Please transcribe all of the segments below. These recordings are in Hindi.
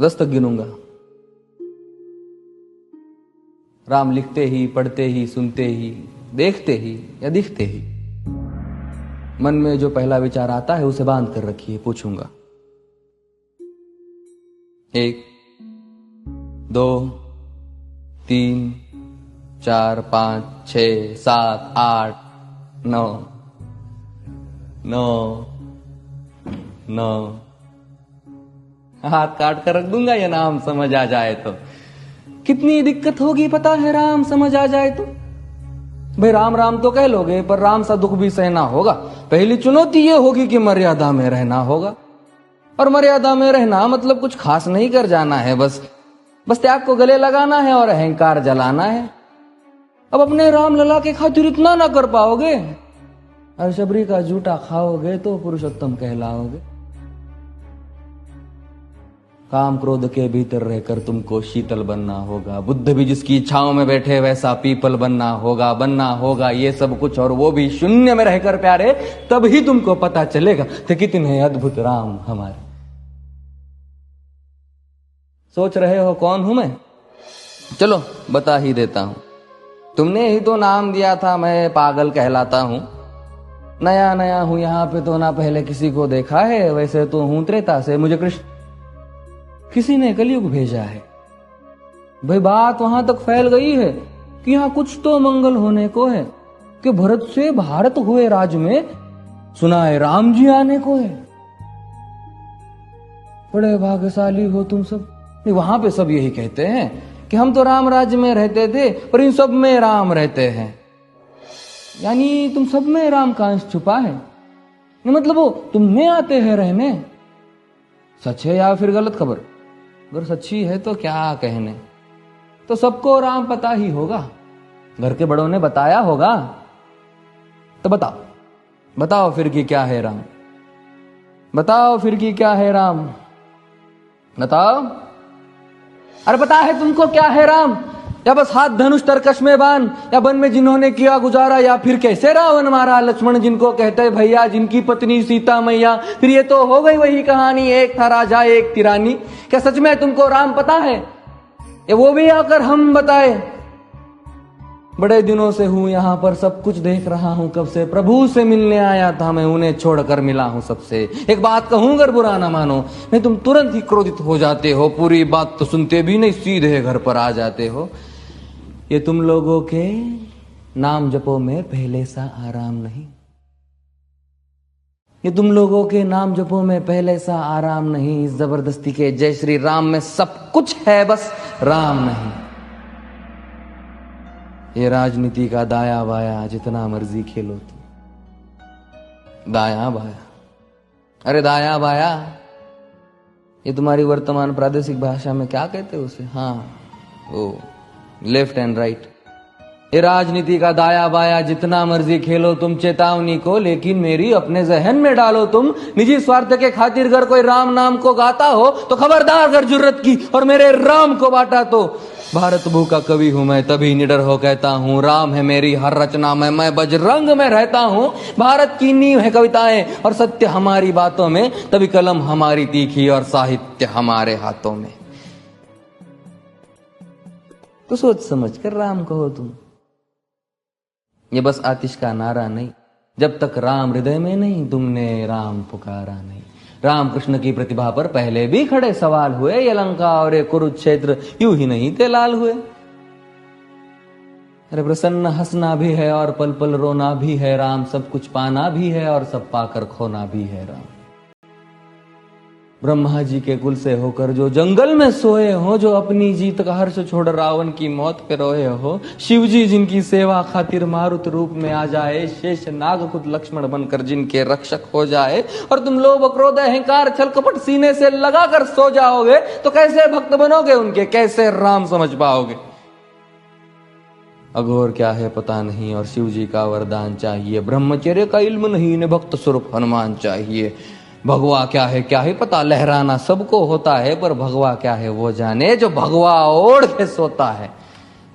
10 तक गिनूंगा। राम लिखते ही, पढ़ते ही, सुनते ही, देखते ही या दिखते ही मन में जो पहला विचार आता है उसे बांध कर रखिए। पूछूंगा 1 2 3 4 5 6 7 8 9 9 9 हाथ काट कर रख दूंगा ये नाम समझ आ जाए तो। कितनी दिक्कत होगी पता है राम समझ आ जाए तो। भाई राम राम तो कह लोगे पर राम सा दुख भी सहना होगा। पहली चुनौती ये होगी कि मर्यादा में रहना होगा। और मर्यादा में रहना मतलब कुछ खास नहीं कर जाना है, बस त्याग को गले लगाना है और अहंकार जलाना है। अब अपने राम लला के खातिर इतना ना कर पाओगे और शबरी का जूठा खाओगे तो पुरुषोत्तम कहलाओगे। काम क्रोध के भीतर रहकर तुमको शीतल बनना होगा। बुद्ध भी जिसकी इच्छाओं में बैठे वैसा पीपल बनना होगा ये सब कुछ, और वो भी शून्य में रहकर प्यारे। तब ही तुमको पता चलेगा कि कितने अद्भुत राम हमारे। सोच रहे हो कौन हूं मैं? चलो बता ही देता हूं। तुमने ही तो नाम दिया था मैं पागल कहलाता हूं। नया नया हूं यहां पे तो ना पहले किसी को देखा है। वैसे तो हूं त्रेता से, मुझे कृष्ण किसी ने कलयुग भेजा है। भाई बात वहां तक फैल गई है कि यहां कुछ तो मंगल होने को है कि भरत से भारत हुए राज में सुना है राम जी आने को है। बड़े भाग्यशाली हो तुम सब। वहां पे सब यही कहते हैं कि हम तो राम राज्य में रहते थे पर इन सब में राम रहते हैं। यानी तुम सब में राम का अंश छुपा है। मतलब वो तुम में आते हैं रहने। सच है या फिर गलत खबर? अगर सच्ची है तो क्या कहने। तो सबको राम पता ही होगा, घर के बड़ों ने बताया होगा। तो बताओ फिर कि क्या है राम। बताओ फिर कि क्या है राम। बताओ। अरे पता है तुमको क्या है राम? या बस हाथ धनुष तरकश में बांध, या वन में जिन्होंने किया गुजारा, या फिर कैसे रावण मारा लक्ष्मण जिनको कहते भैया, जिनकी पत्नी सीता मैया। फिर ये तो हो गई वही कहानी, एक था राजा एक थी रानी। क्या सच में तुमको राम पता है? ये वो भी आकर हम बताए। बड़े दिनों से हूं यहां पर, सब कुछ देख रहा हूं कब से। प्रभु से मिलने आया था मैं, उन्हें छोड़कर मिला हूं सबसे। एक बात कहूं अगर बुरा ना मानो, नहीं तुम तुरंत ही क्रोधित हो जाते हो। पूरी बात तो सुनते भी नहीं, सीधे घर पर आ जाते हो। ये तुम लोगों के नाम जपो में पहले सा आराम नहीं। ये तुम लोगों के नाम जपो में पहले सा आराम नहीं। इस जबरदस्ती के जय श्री राम में सब कुछ है, बस राम नहीं। ये राजनीति का दाया बाया जितना मर्जी खेलो तुम। दाया बाया, अरे दाया बाया ये तुम्हारी वर्तमान प्रादेशिक भाषा में क्या कहते हो उसे? हाँ वो लेफ्ट एंड राइट। ये राजनीति का दाया बाया जितना मर्जी खेलो तुम चेतावनी को, लेकिन मेरी अपने जहन में डालो तुम। निजी स्वार्थ के खातिर अगर कोई राम नाम को गाता हो तो खबरदार अगर जुर्रत की और मेरे राम को बांटा तो। भारत भू का कवि हूं मैं, तभी निडर हो कहता हूं राम है मेरी हर रचना में। मैं बजरंग में रहता हूं। भारत की नींव है कविताएं और सत्य हमारी बातों में, तभी कलम हमारी तीखी और साहित्य हमारे हाथों में। तो सोच समझ कर राम कहो तुम। ये बस आतिश का नारा नहीं, जब तक राम हृदय में नहीं तुमने राम पुकारा नहीं। राम कृष्ण की प्रतिभा पर पहले भी खड़े सवाल हुए। ये लंका और ये कुरुक्षेत्र यूं ही नहीं थे लाल हुए। अरे प्रसन्न हंसना भी है और पल पल रोना भी है राम। सब कुछ पाना भी है और सब पाकर खोना भी है राम। ब्रह्मा जी के कुल से होकर जो जंगल में सोए हो, जो अपनी जीत का हर्ष छोड़ रावण की मौत पे रोए हो। शिव जी जिनकी सेवा खातिर मारुत रूप में आ जाए। शेष नाग खुद लक्ष्मण बनकर जिनके रक्षक हो जाए। और तुम लोभ क्रोध अहंकार छल कपट सीने से लगा कर सो जाओगे तो कैसे भक्त बनोगे उनके, कैसे राम समझ पाओगे? अघोर क्या है पता नहीं और शिव जी का वरदान चाहिए। ब्रह्मचर्य का इल्म नहीं, इन्हें भक्त स्वरूप हनुमान चाहिए। भगवा क्या है पता, लहराना सबको होता है पर भगवा क्या है वो जाने जो भगवा ओढ़ के सोता है।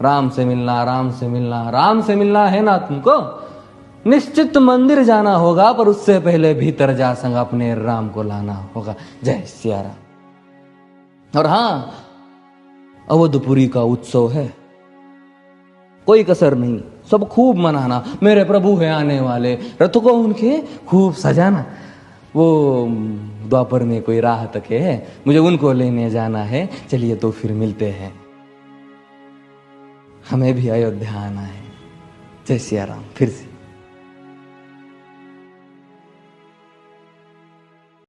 राम से मिलना, राम से मिलना, राम से मिलना है ना तुमको? निश्चित मंदिर जाना होगा पर उससे पहले भीतर जा संग अपने राम को लाना होगा। जय सिया राम। और हाँ, अवधपुरी का उत्सव है, कोई कसर नहीं, सब खूब मनाना। मेरे प्रभु है आने वाले, रथ को उनके खूब सजाना। वो द्वापर में कोई राह तक है, मुझे उनको लेने जाना है। चलिए तो फिर मिलते हैं, हमें भी अयोध्या आना है। जय सिया राम। फिर से